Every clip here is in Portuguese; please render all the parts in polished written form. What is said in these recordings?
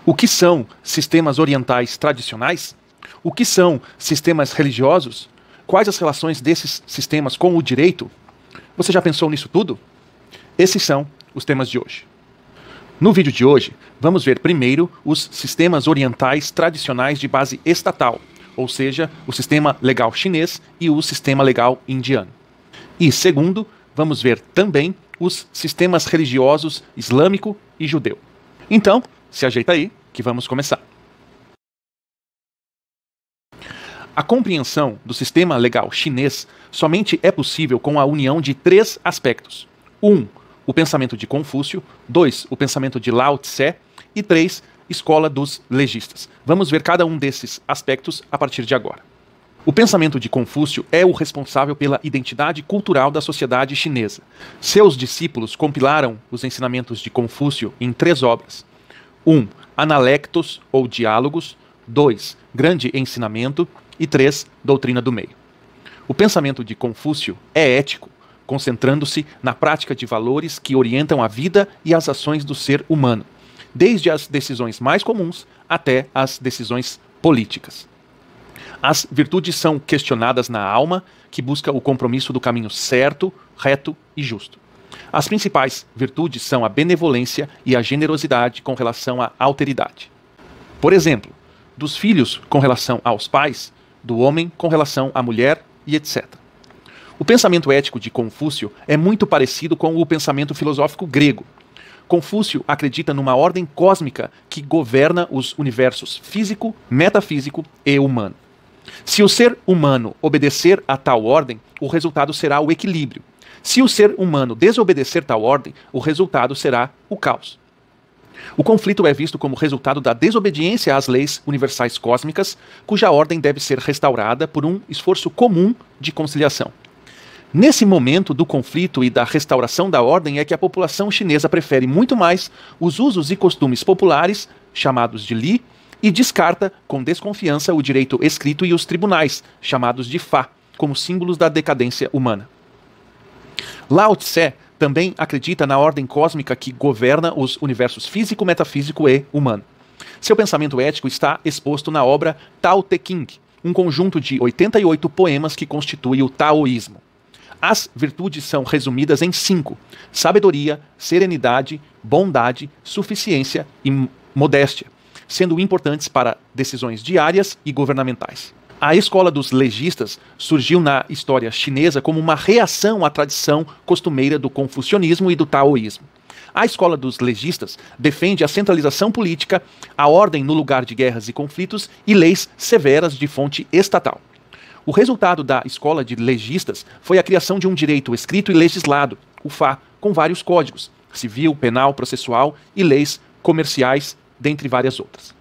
O que são sistemas orientais tradicionais? O que são sistemas religiosos? Quais as relações desses sistemas com o direito? Você já pensou nisso tudo? Esses são os temas de hoje. No vídeo de hoje, vamos ver primeiro os sistemas orientais tradicionais de base estatal, ou seja, o sistema legal chinês e o sistema legal indiano. E segundo, vamos ver também os sistemas religiosos islâmico e judeu. Então, se ajeita aí, que vamos começar. A compreensão do sistema legal chinês somente é possível com a união de três aspectos. 1. O pensamento de Confúcio. 2. O pensamento de Lao Tse. E 3. Escola dos legistas. Vamos ver cada um desses aspectos a partir de agora. O pensamento de Confúcio é o responsável pela identidade cultural da sociedade chinesa. Seus discípulos compilaram os ensinamentos de Confúcio em 3 obras. 1. Analectos ou Diálogos. 2. Grande Ensinamento. E 3. Doutrina do Meio. O pensamento de Confúcio é ético, concentrando-se na prática de valores que orientam a vida e as ações do ser humano, desde as decisões mais comuns até as decisões políticas. As virtudes são questionadas na alma, que busca o compromisso do caminho certo, reto e justo. As principais virtudes são a benevolência e a generosidade com relação à alteridade. Por exemplo, dos filhos com relação aos pais, do homem com relação à mulher e etc. O pensamento ético de Confúcio é muito parecido com o pensamento filosófico grego. Confúcio acredita numa ordem cósmica que governa os universos físico, metafísico e humano. Se o ser humano obedecer a tal ordem, o resultado será o equilíbrio. Se o ser humano desobedecer tal ordem, o resultado será o caos. O conflito é visto como resultado da desobediência às leis universais cósmicas, cuja ordem deve ser restaurada por um esforço comum de conciliação. Nesse momento do conflito e da restauração da ordem é que a população chinesa prefere muito mais os usos e costumes populares, chamados de Li, e descarta com desconfiança o direito escrito e os tribunais, chamados de Fa, como símbolos da decadência humana. Lao Tse também acredita na ordem cósmica que governa os universos físico, metafísico e humano. Seu pensamento ético está exposto na obra Tao Te Ching, um conjunto de 88 poemas que constitui o taoísmo. As virtudes são resumidas em 5: sabedoria, serenidade, bondade, suficiência e modéstia, sendo importantes para decisões diárias e governamentais. A escola dos legistas surgiu na história chinesa como uma reação à tradição costumeira do confucionismo e do taoísmo. A escola dos legistas defende a centralização política, a ordem no lugar de guerras e conflitos e leis severas de fonte estatal. O resultado da escola de legistas foi a criação de um direito escrito e legislado, o Fa, com vários códigos, civil, penal, processual e leis comerciais, dentre várias outras.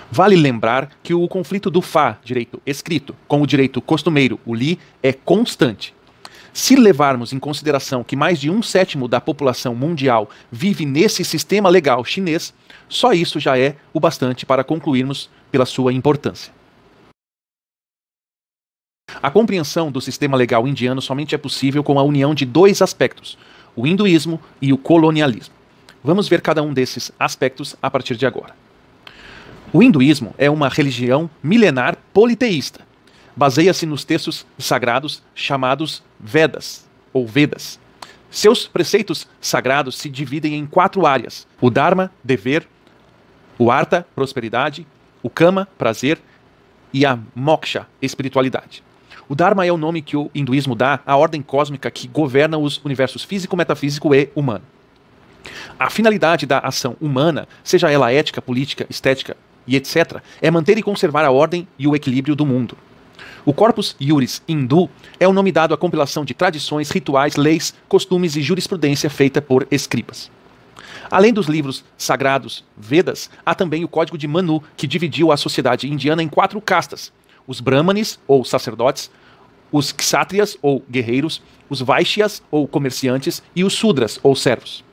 Vale lembrar que o conflito do Fa, direito escrito, com o direito costumeiro, o Li, é constante. Se levarmos em consideração que mais de 1/7 da população mundial vive nesse sistema legal chinês, só isso já é o bastante para concluirmos pela sua importância. A compreensão do sistema legal indiano somente é possível com a união de 2 aspectos, o hinduísmo e o colonialismo. Vamos ver cada um desses aspectos a partir de agora. O hinduísmo é uma religião milenar politeísta. Baseia-se nos textos sagrados chamados Vedas, ou Vedas. Seus preceitos sagrados se dividem em 4 áreas: o Dharma, dever, o Artha, prosperidade, o Kama, prazer, e a Moksha, espiritualidade. O Dharma é o nome que o hinduísmo dá à ordem cósmica que governa os universos físico, metafísico e humano. A finalidade da ação humana, seja ela ética, política, estética e etc., é manter e conservar a ordem e o equilíbrio do mundo. O Corpus Juris hindu é o nome dado à compilação de tradições, rituais, leis, costumes e jurisprudência feita por escribas. Além dos livros sagrados Vedas, há também o Código de Manu, que dividiu a sociedade indiana em 4 castas: os Brahmanes, ou sacerdotes, os Kshatriyas, ou guerreiros, os Vaishyas, ou comerciantes, e os Sudras, ou servos.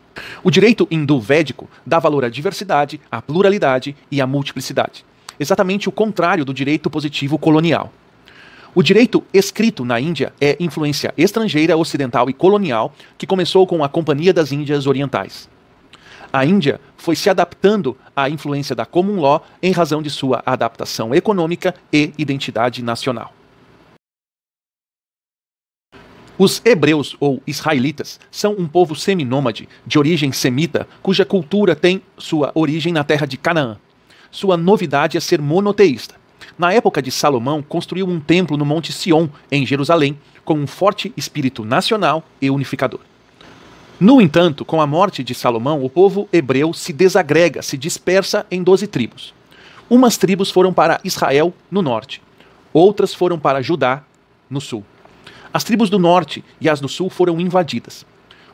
O direito hindu-védico dá valor à diversidade, à pluralidade e à multiplicidade. Exatamente o contrário do direito positivo colonial. O direito escrito na Índia é influência estrangeira, ocidental e colonial, que começou com a Companhia das Índias Orientais. A Índia foi se adaptando à influência da Common Law em razão de sua adaptação econômica e identidade nacional. Os hebreus ou israelitas são um povo seminômade de origem semita, cuja cultura tem sua origem na terra de Canaã. Sua novidade é ser monoteísta. Na época de Salomão, construiu um templo no Monte Sião, em Jerusalém, com um forte espírito nacional e unificador. No entanto, com a morte de Salomão, o povo hebreu se desagrega, se dispersa em 12 tribos. Umas tribos foram para Israel, no norte. Outras foram para Judá, no sul. As tribos do norte e as do sul foram invadidas.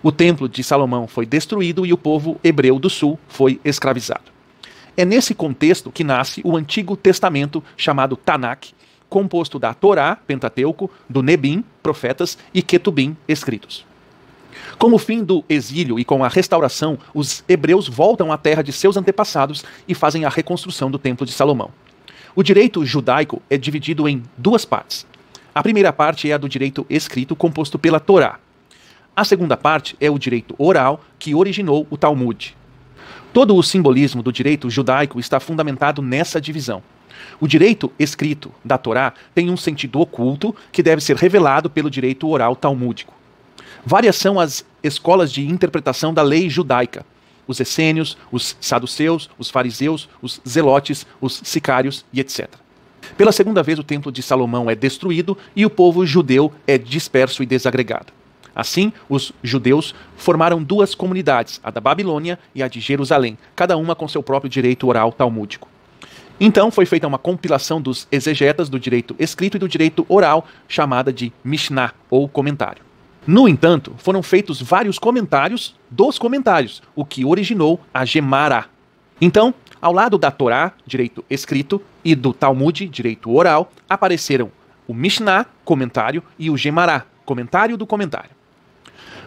O templo de Salomão foi destruído e o povo hebreu do sul foi escravizado. É nesse contexto que nasce o Antigo Testamento, chamado Tanakh, composto da Torá, Pentateuco, do Nebim, profetas, e Ketubim, escritos. Com o fim do exílio e com a restauração, os hebreus voltam à terra de seus antepassados e fazem a reconstrução do Templo de Salomão. O direito judaico é dividido em duas partes. A primeira parte é a do direito escrito, composto pela Torá. A segunda parte é o direito oral, que originou o Talmud. Todo o simbolismo do direito judaico está fundamentado nessa divisão. O direito escrito da Torá tem um sentido oculto que deve ser revelado pelo direito oral talmúdico. Várias são as escolas de interpretação da lei judaica: os essênios, os saduceus, os fariseus, os zelotes, os sicários e etc. Pela segunda vez, o templo de Salomão é destruído e o povo judeu é disperso e desagregado. Assim, os judeus formaram duas comunidades, a da Babilônia e a de Jerusalém, cada uma com seu próprio direito oral talmúdico. Então foi feita uma compilação dos exegetas do direito escrito e do direito oral, chamada de Mishnah, ou comentário. No entanto, foram feitos vários comentários dos comentários, o que originou a Gemara. Então, ao lado da Torá, direito escrito, e do Talmud, direito oral, apareceram o Mishnah, comentário, e o Gemara, comentário do comentário.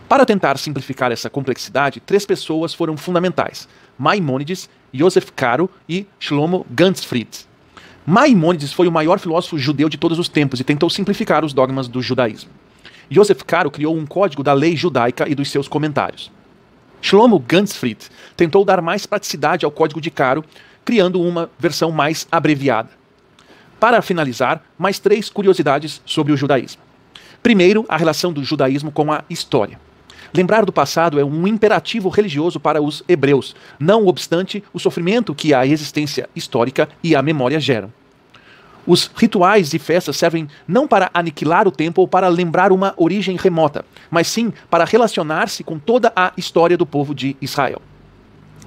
Para tentar simplificar essa complexidade, 3 pessoas foram fundamentais: Maimônides, Yosef Karo e Shlomo Ganzfried. Maimônides foi o maior filósofo judeu de todos os tempos e tentou simplificar os dogmas do judaísmo. Yosef Karo criou um código da lei judaica e dos seus comentários. Shlomo Ganzfried tentou dar mais praticidade ao código de Karo, criando uma versão mais abreviada. Para finalizar, mais 3 curiosidades sobre o judaísmo. Primeiro, a relação do judaísmo com a história. Lembrar do passado é um imperativo religioso para os hebreus, não obstante o sofrimento que a existência histórica e a memória geram. Os rituais e festas servem não para aniquilar o tempo ou para lembrar uma origem remota, mas sim para relacionar-se com toda a história do povo de Israel.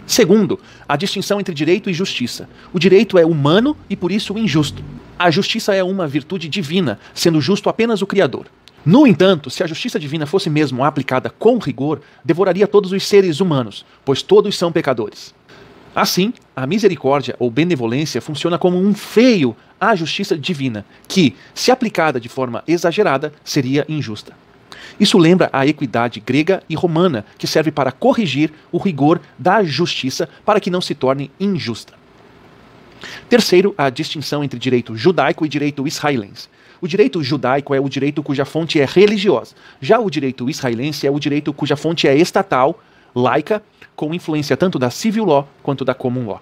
Segundo, a distinção entre direito e justiça. O direito é humano e por isso injusto. A justiça é uma virtude divina, sendo justo apenas o Criador. No entanto, se a justiça divina fosse mesmo aplicada com rigor, devoraria todos os seres humanos, pois todos são pecadores. Assim, a misericórdia ou benevolência funciona como um freio à justiça divina, que, se aplicada de forma exagerada, seria injusta. Isso lembra a equidade grega e romana, que serve para corrigir o rigor da justiça para que não se torne injusta. Terceiro, a distinção entre direito judaico e direito israelense. O direito judaico é o direito cuja fonte é religiosa. Já o direito israelense é o direito cuja fonte é estatal, laica, com influência tanto da civil law quanto da common law.